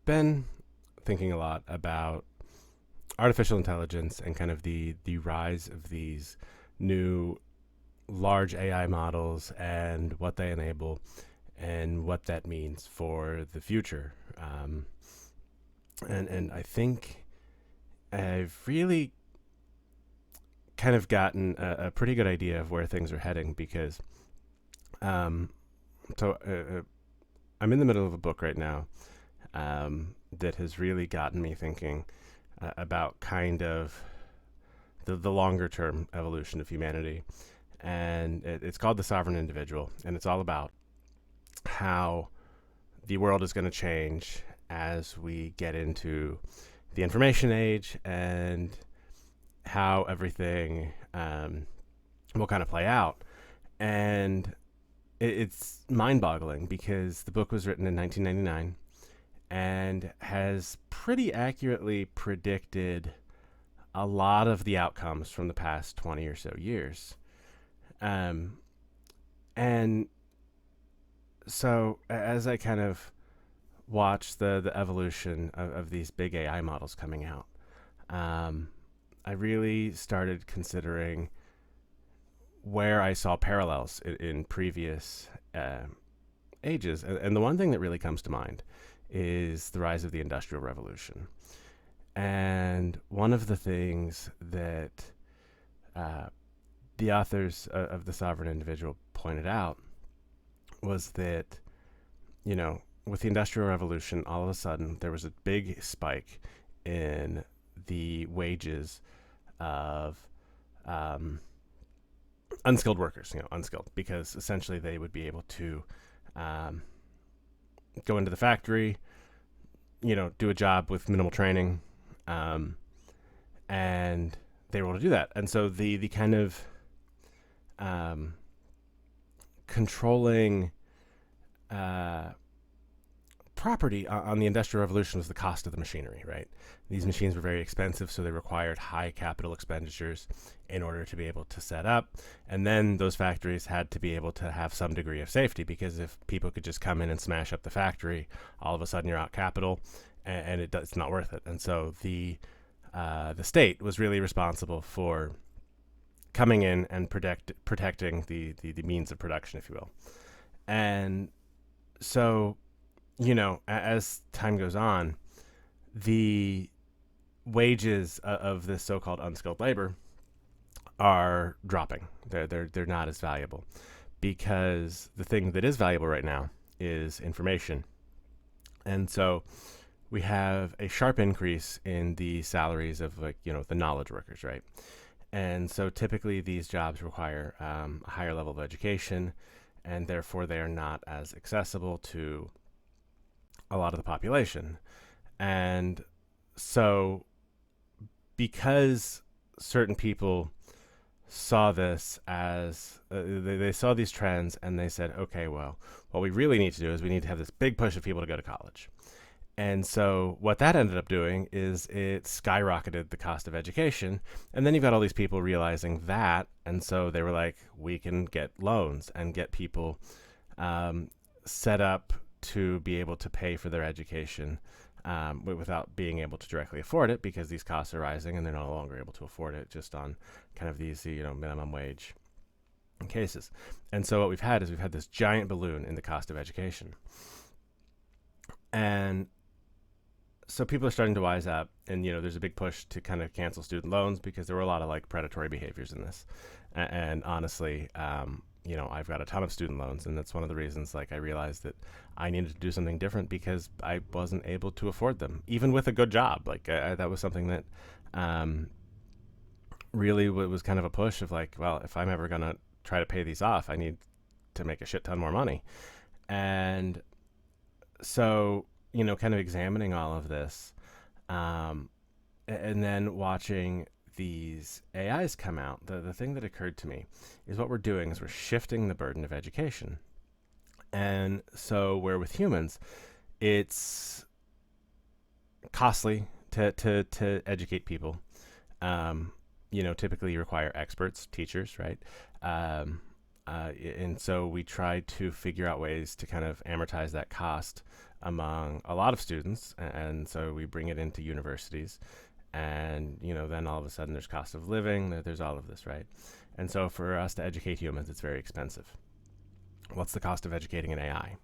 been thinking a lot about artificial intelligence and kind of the rise of these new large AI models and what they enable and what that means for the future. And I think I've really kind of gotten a pretty good idea of where things are heading because um, so I'm in the middle of a book right now that has really gotten me thinking about kind of the longer term evolution of humanity. And it's called The Sovereign Individual. And it's all about how the world is going to change as we get into the information age and how everything will kind of play out. And it's mind boggling because the book was written in 1999 and has pretty accurately predicted a lot of the outcomes from the past 20 or so years. Um, and so as I kind of watch the evolution of these big AI models coming out, um, I really started considering where I saw parallels in previous ages. And the one thing that really comes to mind is the rise of the Industrial Revolution. And one of the things that uh, the authors of The Sovereign Individual pointed out was that, with the Industrial Revolution, all of a sudden there was a big spike in the wages of um, unskilled workers, unskilled, because essentially they would be able to um, go into the factory, do a job with minimal training, um, and they were able to do that. And so the kind of um, controlling uh, property on the Industrial Revolution was the cost of the machinery, right? These machines were very expensive, so they required high capital expenditures in order to be able to set up. And then those factories had to be able to have some degree of safety because if people could just come in and smash up the factory, all of a sudden you're out capital, and it's not worth it. And so the state was really responsible for coming in and protecting the means of production, if you will. And so, as time goes on, the wages of this so-called unskilled labor are dropping. They're not as valuable because the thing that is valuable right now is information. And so we have a sharp increase in the salaries of the knowledge workers, right? And so typically these jobs require a higher level of education, and therefore they are not as accessible to a lot of the population. And so because certain people saw this as they saw these trends and they said, okay, well, what we really need to do is we need to have this big push of people to go to college. And so what that ended up doing is it skyrocketed the cost of education. And then you've got all these people realizing that. And so they were like, we can get loans and get people set up to be able to pay for their education without being able to directly afford it because these costs are rising and they're no longer able to afford it just on kind of these, minimum wage cases. And so what we've had is we've had this giant balloon in the cost of education. And so people are starting to wise up, and there's a big push to kind of cancel student loans because there were a lot of predatory behaviors in this. And honestly, I've got a ton of student loans, and that's one of the reasons I realized that I needed to do something different because I wasn't able to afford them, even with a good job. That was something that really was kind of a push of well, if I'm ever gonna try to pay these off, I need to make a shit ton more money. And so kind of examining all of this, um, and then watching these AIs come out, the thing that occurred to me is what we're doing is we're shifting the burden of education. And so, where with humans, it's costly to educate people. Typically you require experts, teachers, right? Um, And so we tried to figure out ways to kind of amortize that cost among a lot of students. And so we bring it into universities. And, then all of a sudden there's cost of living, there's all of this, right? And so for us to educate humans, it's very expensive. What's the cost of educating an AI?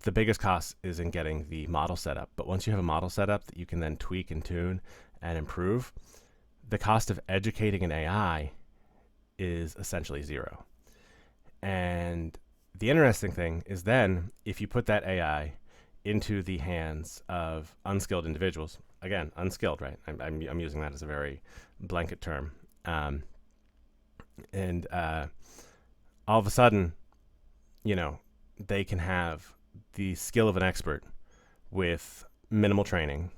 The biggest cost is in getting the model set up. But once you have a model set up that you can then tweak and tune and improve, the cost of educating an AI is essentially zero. And the interesting thing is then if you put that AI into the hands of unskilled individuals, again, unskilled, right? I'm using that as a very blanket term. And all of a sudden, they can have the skill of an expert with minimal training.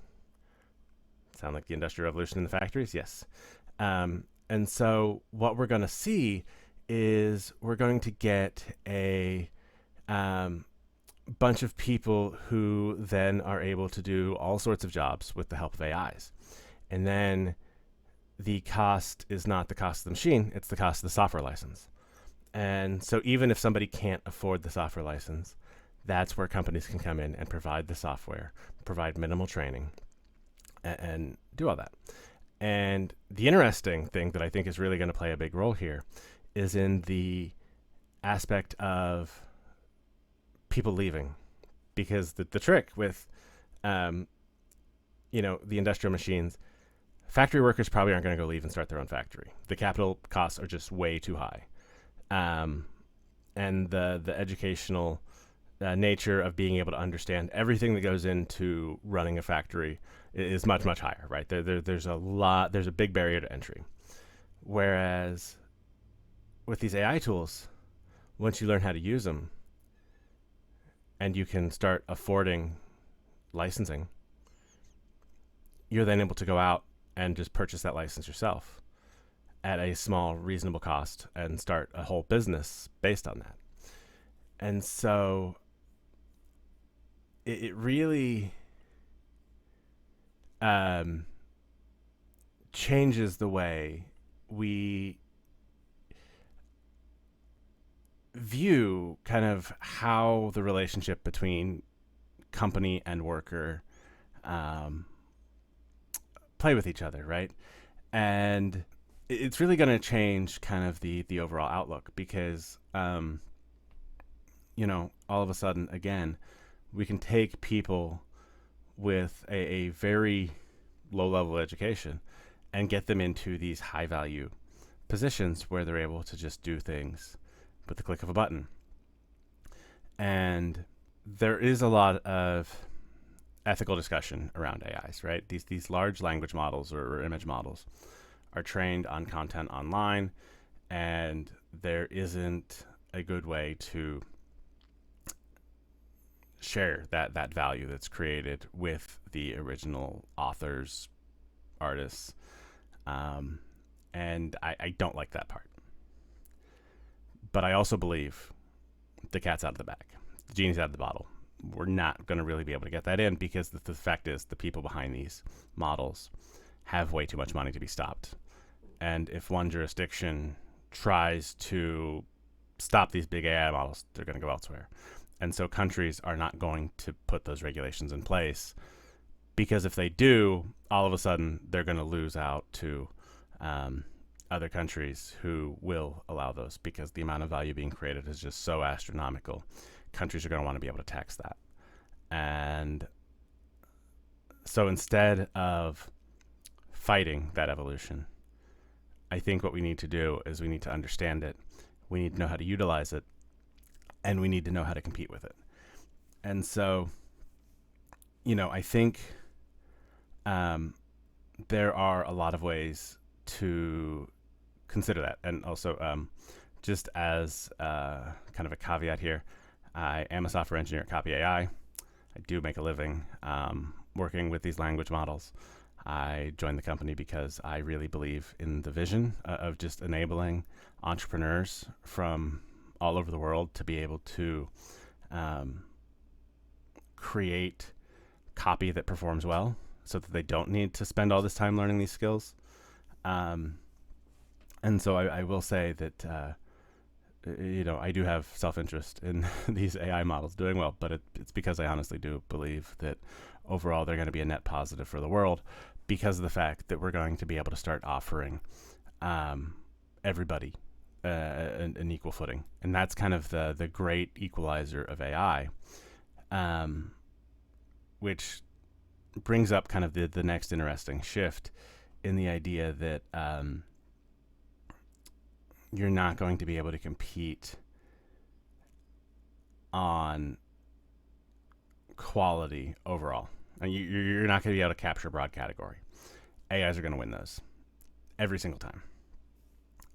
Sound like the Industrial Revolution in the factories? Yes. And so what we're going to see is we're going to get a bunch of people who then are able to do all sorts of jobs with the help of AIs. And then the cost is not the cost of the machine, it's the cost of the software license. And so even if somebody can't afford the software license, that's where companies can come in and provide the software, provide minimal training, and do all that. And the interesting thing that I think is really going to play a big role here is in the aspect of people leaving. Because the trick with, the industrial machines, factory workers probably aren't going to go leave and start their own factory. The capital costs are just way too high. And the educational nature of being able to understand everything that goes into running a factory is much, much higher, right? There's a big barrier to entry. Whereas with these AI tools, once you learn how to use them and you can start affording licensing, you're then able to go out and just purchase that license yourself at a small, reasonable cost and start a whole business based on that. And so it really changes the way we view kind of how the relationship between company and worker play with each other, right? And it's really going to change kind of the overall outlook because, all of a sudden, again, we can take people with a very low-level education and get them into these high-value positions where they're able to just do things with the click of a button. And there is a lot of ethical discussion around AIs, right? These large language models or image models are trained on content online, and there isn't a good way to share that value that's created with the original authors, artists, and I don't like that part. But I also believe the cat's out of the bag. The genie's out of the bottle. We're not going to really be able to get that in because the fact is the people behind these models have way too much money to be stopped. And if one jurisdiction tries to stop these big AI models, they're going to go elsewhere. And so countries are not going to put those regulations in place because if they do, all of a sudden they're going to lose out to other countries who will allow those because the amount of value being created is just so astronomical. Countries are going to want to be able to tax that. And so instead of fighting that evolution, I think what we need to do is we need to understand it. We need to know how to utilize it. And we need to know how to compete with it. And so, I think there are a lot of ways to consider that. And also, just as kind of a caveat here, I am a software engineer at Copy AI. I do make a living working with these language models. I joined the company because I really believe in the vision of just enabling entrepreneurs from all over the world to be able to create copy that performs well so that they don't need to spend all this time learning these skills. And so I will say that I do have self-interest in these AI models doing well, but it's because I honestly do believe that overall they're going to be a net positive for the world because of the fact that we're going to be able to start offering um, everybody an equal footing, and that's kind of the great equalizer of AI, um, which brings up kind of the next interesting shift in the idea that you're not going to be able to compete on quality overall. And you're not going to be able to capture a broad category. AIs are going to win those every single time.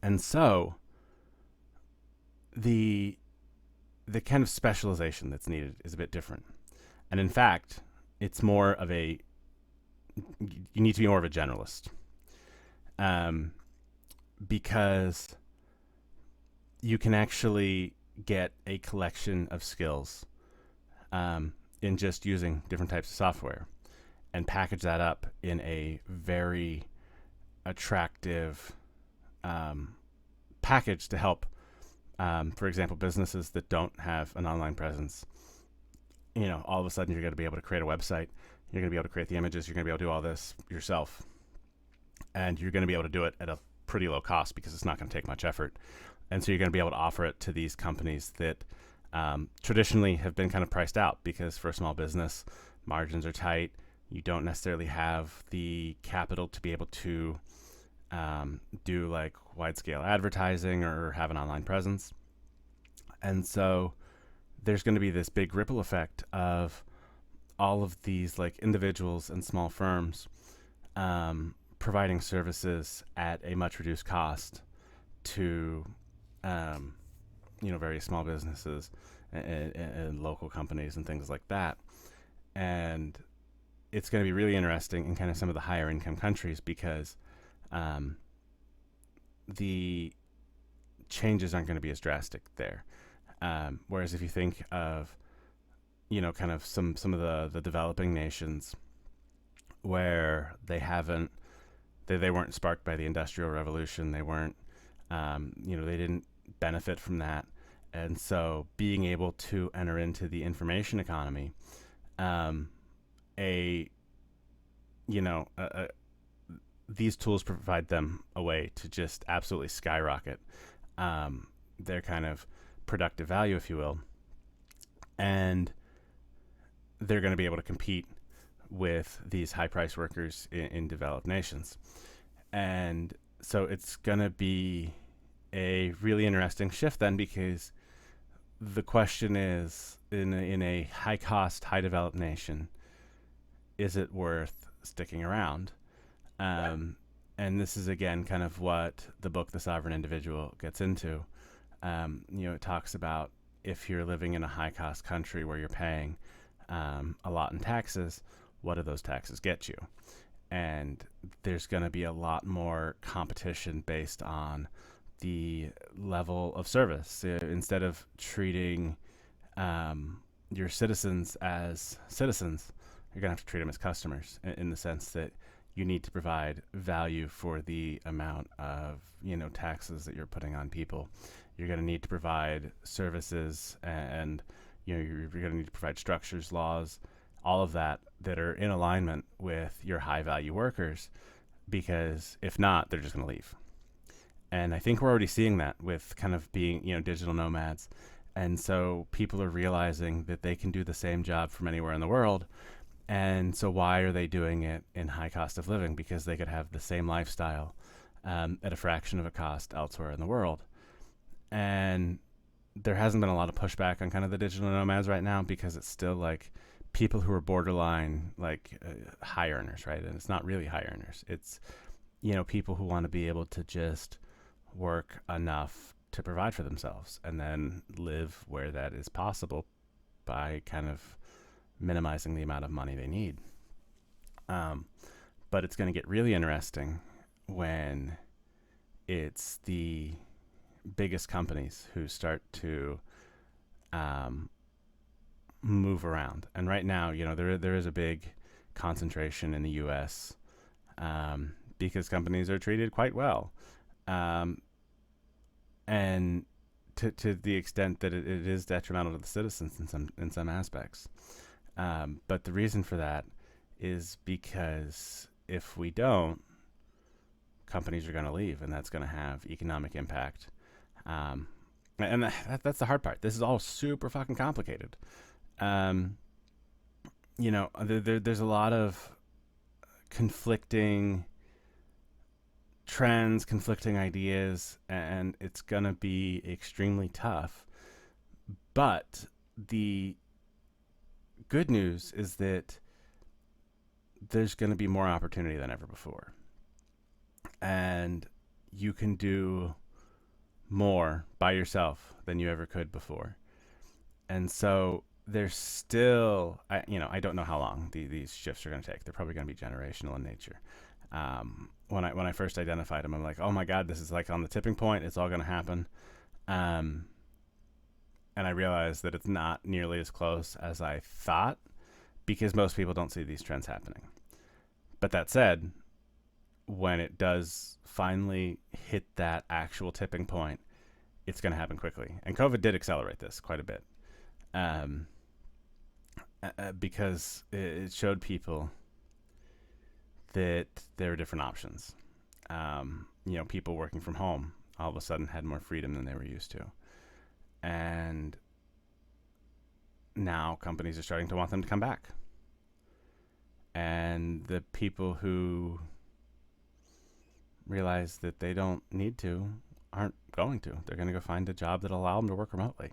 And so the kind of specialization that's needed is a bit different. And in fact, it's more of you need to be more of a generalist, um, because you can actually get a collection of skills in just using different types of software and package that up in a very attractive package to help, for example, businesses that don't have an online presence. All of a sudden you're going to be able to create a website. You're going to be able to create the images. You're going to be able to do all this yourself. And you're going to be able to do it at a pretty low cost because it's not going to take much effort. And so you're going to be able to offer it to these companies that traditionally have been kind of priced out because for a small business, margins are tight. You don't necessarily have the capital to be able to do like wide scale advertising or have an online presence. And so there's going to be this big ripple effect of all of these like individuals and small firms providing services at a much reduced cost to various small businesses and local companies and things like that. And it's going to be really interesting in kind of some of the higher income countries because the changes aren't going to be as drastic there. Whereas if you think of, kind of some of the developing nations where they weren't sparked by the Industrial Revolution, they weren't, they didn't benefit from that. And so being able to enter into the information economy, these tools provide them a way to just absolutely skyrocket their kind of productive value, if you will. And they're going to be able to compete with these high price workers in developed nations. And so it's going to be a really interesting shift then, because the question is, in a high cost, high developed nation, is it worth sticking around? And this is again kind of what the book The Sovereign Individual gets into. It talks about if you're living in a high cost country where you're paying a lot in taxes, what do those taxes get you? And there's going to be a lot more competition based on the level of service. Instead of treating your citizens as citizens, you're going to have to treat them as customers in the sense that you need to provide value for the amount of taxes that you're putting on people. You're going to need to provide services, and you're going to need to provide structures, laws, all of that are in alignment with your high value workers, because if not, they're just going to leave. And I think we're already seeing that with kind of being digital nomads. And so people are realizing that they can do the same job from anywhere in the world. And so why are they doing it in high cost of living? Because they could have the same lifestyle at a fraction of a cost elsewhere in the world. And there hasn't been a lot of pushback on kind of the digital nomads right now, because it's still like people who are borderline like high earners, right? And it's not really high earners. It's, people who want to be able to just work enough to provide for themselves and then live where that is possible by kind of minimizing the amount of money they need. But it's going to get really interesting when it's the biggest companies who start to move around. And right now, there is a big concentration in the U.S. Because companies are treated quite well. And to the extent that it is detrimental to the citizens in some aspects. But the reason for that is because if we don't, companies are going to leave, and that's going to have economic impact. Um, and that's the hard part. This is all super fucking complicated. Um, there's a lot of conflicting trends, conflicting ideas, and it's going to be extremely tough. But the good news is that there's going to be more opportunity than ever before. And you can do more by yourself than you ever could before. And so there's still, I don't know how long these shifts are going to take. They're probably going to be generational in nature. When I first identified them, I'm like, oh my God, this is like on the tipping point. It's all going to happen. And I realized that it's not nearly as close as I thought because most people don't see these trends happening. But that said, when it does finally hit that actual tipping point, it's going to happen quickly. And COVID did accelerate this quite a bit. Because it showed people that there are different options. People working from home all of a sudden had more freedom than they were used to. And now companies are starting to want them to come back. And the people who realize that they don't need to aren't going to. They're going to go find a job that'll allow them to work remotely.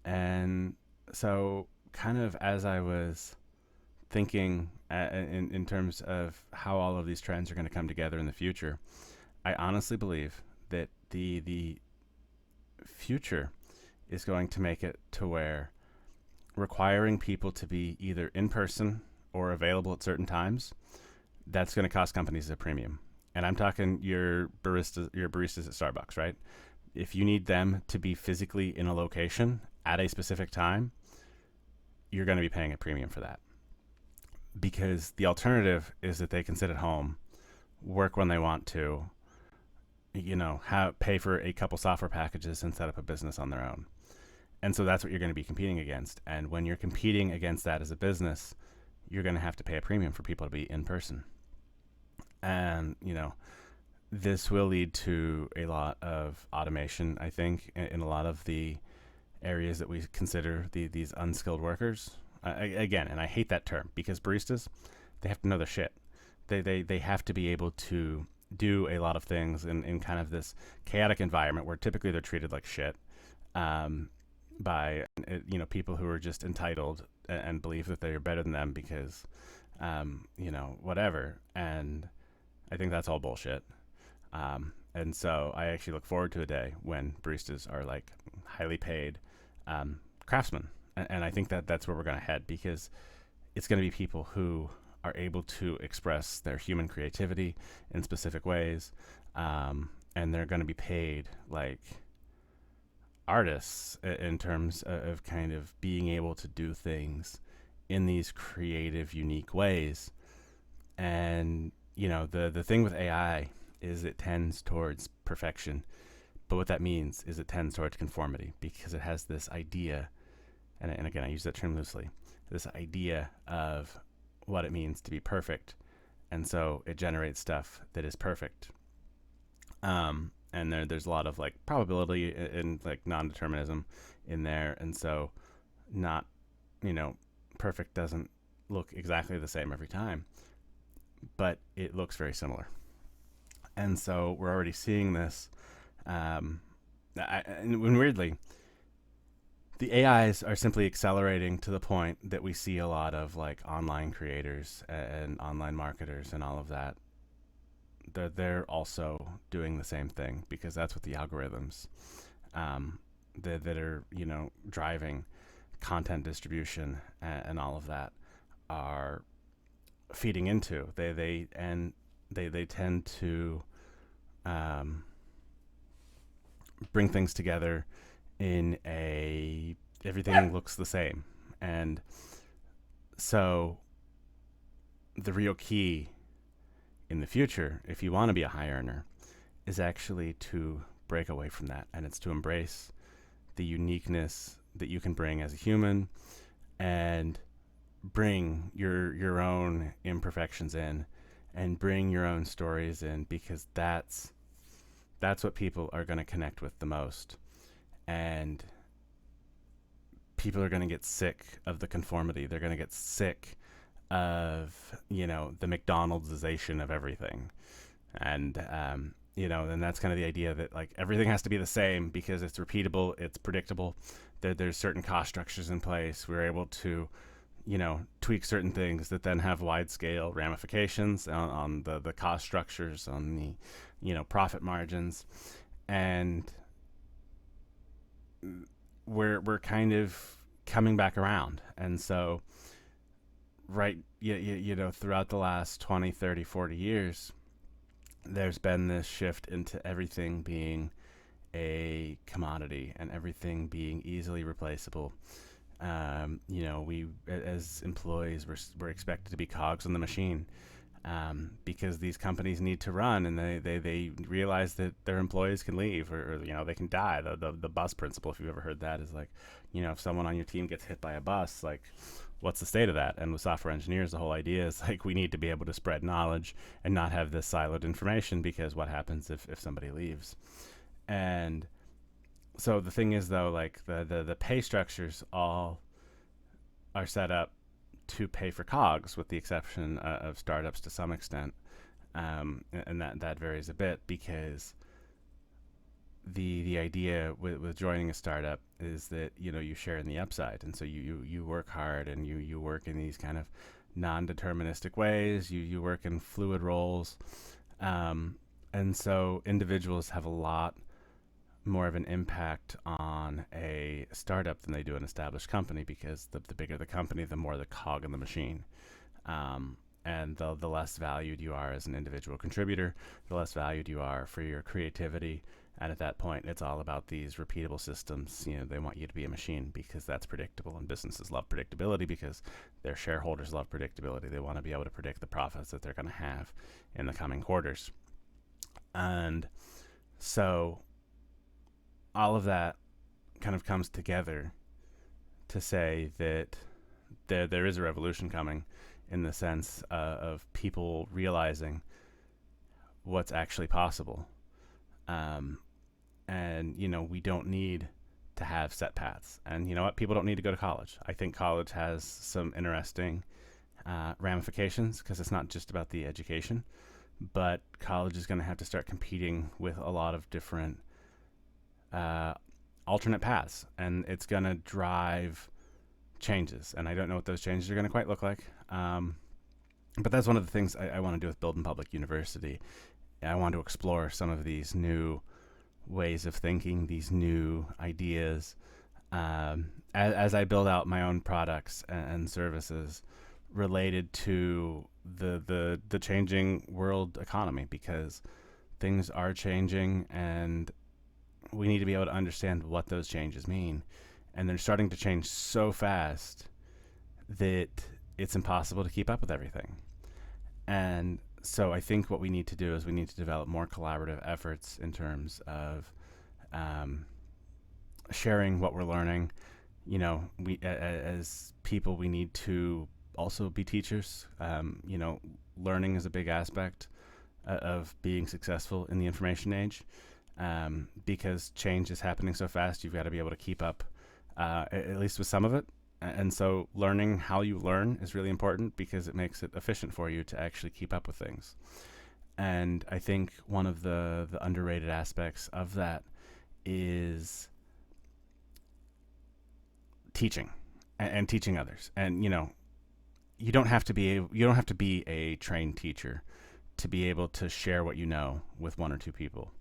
And so kind of as I was thinking in terms of how all of these trends are going to come together in the future, I honestly believe that the future is going to make it to where requiring people to be either in person or available at certain times, that's going to cost companies a premium. And I'm talking your baristas at Starbucks, right? If you need them to be physically in a location at a specific time, you're going to be paying a premium for that. Because the alternative is that they can sit at home, work when they want to, pay for a couple software packages and set up a business on their own. And so that's what you're going to be competing against. And when you're competing against that as a business, you're going to have to pay a premium for people to be in person. And, this will lead to a lot of automation, I think, in a lot of the areas that we consider these unskilled workers. Again, and I hate that term because baristas, they have to know their shit. They have to be able to do a lot of things in kind of this chaotic environment where typically they're treated like shit by people who are just entitled and believe that they are better than them because whatever. And I think that's all bullshit. And so I actually look forward to a day when baristas are like highly paid craftsmen. And I think that's where we're going to head because it's going to be people who are able to express their human creativity in specific ways. And they're going to be paid like artists in terms of kind of being able to do things in these creative, unique ways. And, the thing with AI is it tends towards perfection. But what that means is it tends towards conformity because it has this idea, and again, I use that term loosely, this idea of what it means to be perfect. And so it generates stuff that is perfect. And there's a lot of like probability and like non-determinism in there. And so not, perfect doesn't look exactly the same every time, but it looks very similar. And so we're already seeing this. And weirdly, the AIs are simply accelerating to the point that we see a lot of like online creators and online marketers and all of that. They're also doing the same thing because that's what the algorithms that are driving content distribution and all of that are feeding into. They tend to bring things together in everything looks the same. And so the real key in the future, if you want to be a high earner, is actually to break away from that, and it's to embrace the uniqueness that you can bring as a human, and bring your own imperfections in, and bring your own stories in, because that's what people are going to connect with the most. And people are going to get sick of the conformity. They're going to get sick of, the McDonald'sization of everything. And, and that's kind of the idea that like everything has to be the same because it's repeatable, it's predictable. There's certain cost structures in place. We're able to, tweak certain things that then have wide scale ramifications on the cost structures, on the, profit margins. And we're kind of coming back around. And so, right, throughout the last 20, 30, 40 years, there's been this shift into everything being a commodity and everything being easily replaceable. We as employees, we're expected to be cogs in the machine, because these companies need to run, and they realize that their employees can leave, or they can die. The bus principle, if you've ever heard that, is like, if someone on your team gets hit by a bus, like, what's the state of that? And with software engineers, the whole idea is like we need to be able to spread knowledge and not have this siloed information, because what happens if somebody leaves? And so the thing is, though, like the pay structures all are set up to pay for cogs, with the exception of startups to some extent, and that varies a bit, because the idea with joining a startup is that you share in the upside, and so you work hard, and you work in these kind of non-deterministic ways. You work in fluid roles, and so individuals have a lot more of an impact on a startup than they do an established company, because the bigger the company, the more the cog in the machine. And the less valued you are as an individual contributor, the less valued you are for your creativity. And at that point, it's all about these repeatable systems. They want you to be a machine because that's predictable, and businesses love predictability because their shareholders love predictability. They want to be able to predict the profits that they're going to have in the coming quarters. And so all of that kind of comes together to say that there is a revolution coming, in the sense of people realizing what's actually possible. And we don't need to have set paths. And you know what? People don't need to go to college. I think college has some interesting ramifications, because it's not just about the education, but college is going to have to start competing with a lot of different alternate paths, and it's going to drive changes. And I don't know what those changes are going to quite look like. But that's one of the things I want to do with Build in Public University. I want to explore some of these new ways of thinking, these new ideas, as I build out my own products and services related to the changing world economy, because things are changing, and we need to be able to understand what those changes mean. And they're starting to change so fast that it's impossible to keep up with everything. And so I think what we need to do is we need to develop more collaborative efforts in terms of sharing what we're learning. We as people, we need to also be teachers. Learning is a big aspect of being successful in the information age, because change is happening so fast. You've got to be able to keep up, at least with some of it. And so learning how you learn is really important, because it makes it efficient for you to actually keep up with things. And I think one of the underrated aspects of that is teaching and teaching others. And you don't have to be a trained teacher to be able to share what you know with one or two people.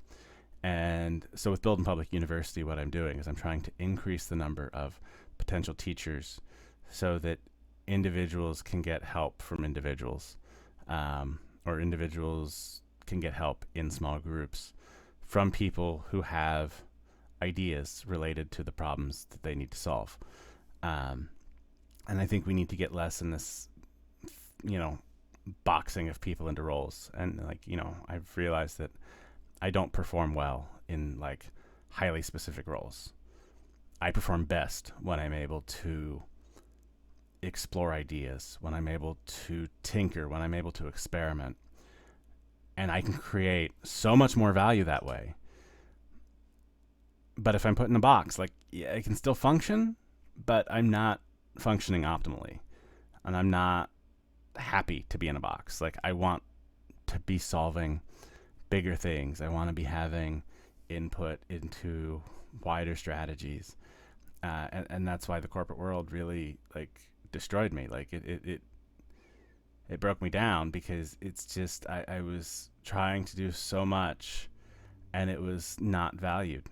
And so with Build in Public University, what I'm doing is I'm trying to increase the number of potential teachers, so that individuals can get help from individuals, or individuals can get help in small groups from people who have ideas related to the problems that they need to solve. And I think we need to get less in this, boxing of people into roles. And I've realized that I don't perform well in like highly specific roles. I perform best when I'm able to explore ideas, when I'm able to tinker, when I'm able to experiment. And I can create so much more value that way. But if I'm put in a box, like, yeah, I can still function, but I'm not functioning optimally. And I'm not happy to be in a box. Like, I want to be solving bigger things. I want to be having input into wider strategies. And that's why the corporate world really like destroyed me. Like it broke me down because it's just I was trying to do so much and it was not valued.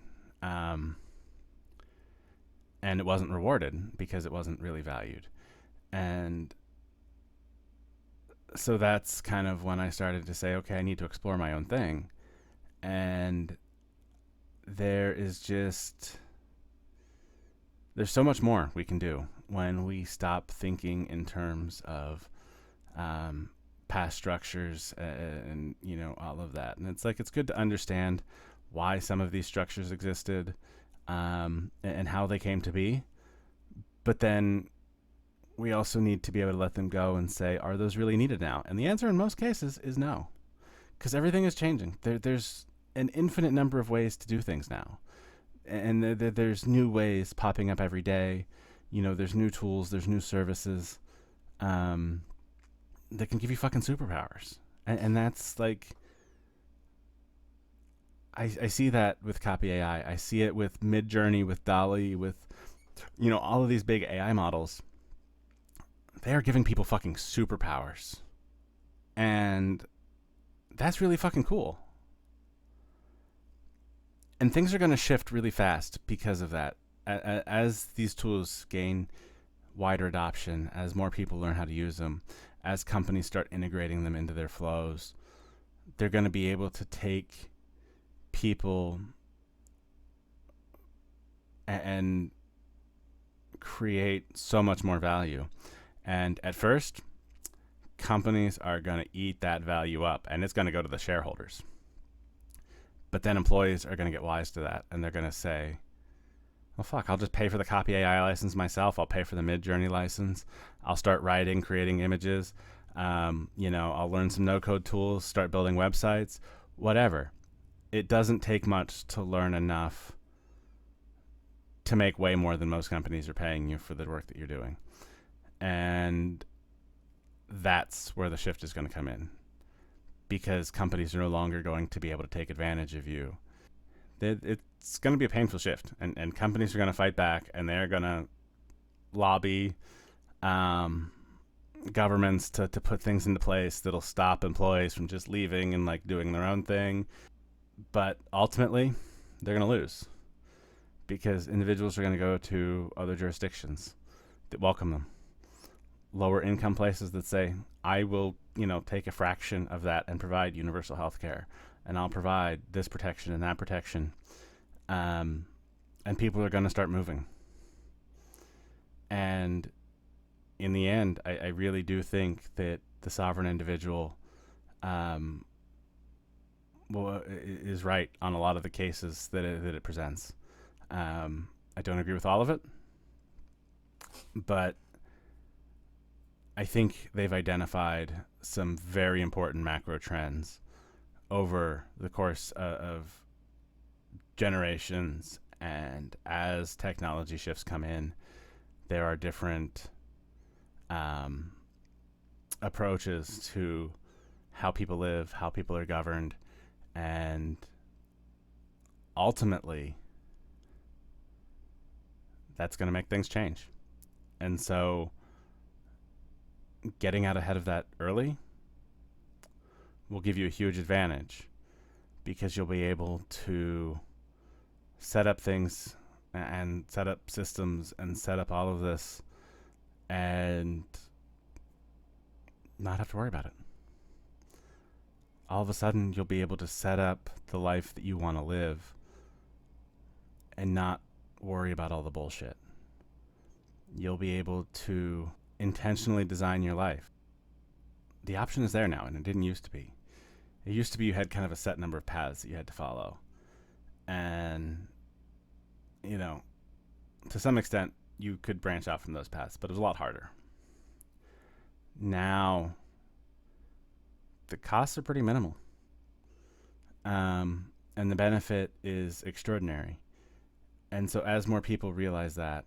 Um, and it wasn't rewarded because it wasn't really valued. And so that's kind of when I started to say, okay, I need to explore my own thing. And there is just, there's so much more we can do when we stop thinking in terms of past structures and, you know, all of that. And it's like, it's good to understand why some of these structures existed and how they came to be. But then we also need to be able to let them go and say, are those really needed now? And the answer in most cases is no, because everything is changing. There's an infinite number of ways to do things now. And there's new ways popping up every day. You know, there's new tools, there's new services that can give you fucking superpowers. And that's like, I see that with Copy AI. I see it with Midjourney, with DALL-E, with, you know, all of these big AI models. They are giving people fucking superpowers. And that's really fucking cool. And things are going to shift really fast because of that. As these tools gain wider adoption, as more people learn how to use them, as companies start integrating them into their flows, they're going to be able to take people and create so much more value. And at first, companies are going to eat that value up, and it's going to go to the shareholders. But then employees are going to get wise to that, and they're going to say, well, fuck, I'll just pay for the Copy AI license myself. I'll pay for the Midjourney license. I'll start writing, creating images. You know, I'll learn some no-code tools, start building websites, whatever. It doesn't take much to learn enough to make way more than most companies are paying you for the work that you're doing. And that's where the shift is going to come in, because companies are no longer going to be able to take advantage of you. It's going to be a painful shift, and companies are going to fight back, and they're going to lobby governments to put things into place that'll stop employees from just leaving and like doing their own thing. But ultimately, they're going to lose, because individuals are going to go to other jurisdictions that welcome them. Lower income places that say, I will, you know, take a fraction of that and provide universal health care, and I'll provide this protection and that protection. And people are going to start moving. And in the end, I really do think that the sovereign individual is right on a lot of the cases that it presents. I don't agree with all of it, but I think they've identified some very important macro trends over the course of generations. And as technology shifts come in, there are different approaches to how people live, how people are governed, and ultimately, that's going to make things change. And so, getting out ahead of that early will give you a huge advantage, because you'll be able to set up things and set up systems and set up all of this and not have to worry about it. All of a sudden, you'll be able to set up the life that you want to live and not worry about all the bullshit. You'll be able to intentionally design your life. The option is there now, and it didn't used to be. It used to be you had kind of a set number of paths that you had to follow. And, you know, to some extent, you could branch out from those paths, but it was a lot harder. Now, the costs are pretty minimal. And the benefit is extraordinary. And so, as more people realize that,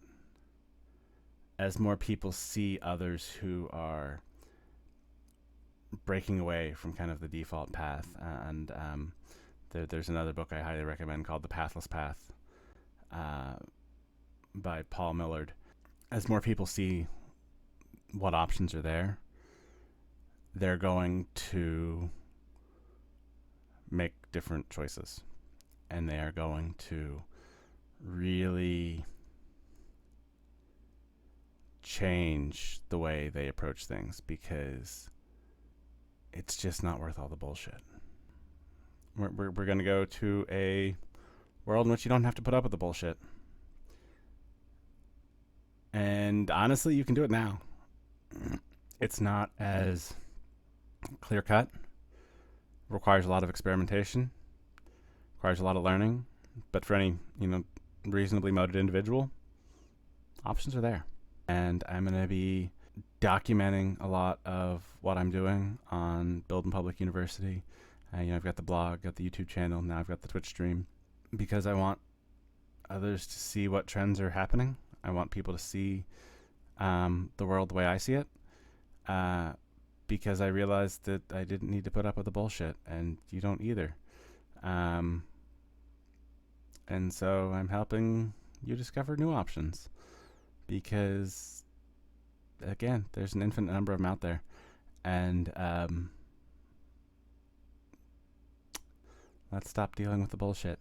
as more people see others who are breaking away from kind of the default path, and there's another book I highly recommend called The Pathless Path by Paul Millard. As more people see what options are there, they're going to make different choices, and they are going to really change the way they approach things, because it's just not worth all the bullshit. We're going to go to a world in which you don't have to put up with the bullshit. And honestly, you can do it now. It's not as clear cut. Requires a lot of experimentation. Requires a lot of learning. But for any, reasonably motivated individual, options are there. And I'm going to be documenting a lot of what I'm doing on Building Public University. I've got the blog, got the YouTube channel, now I've got the Twitch stream, because I want others to see what trends are happening. I want people to see the world the way I see it, because I realized that I didn't need to put up with the bullshit, and you don't either. And so I'm helping you discover new options, because, again, there's an infinite number of them out there. And let's stop dealing with the bullshit.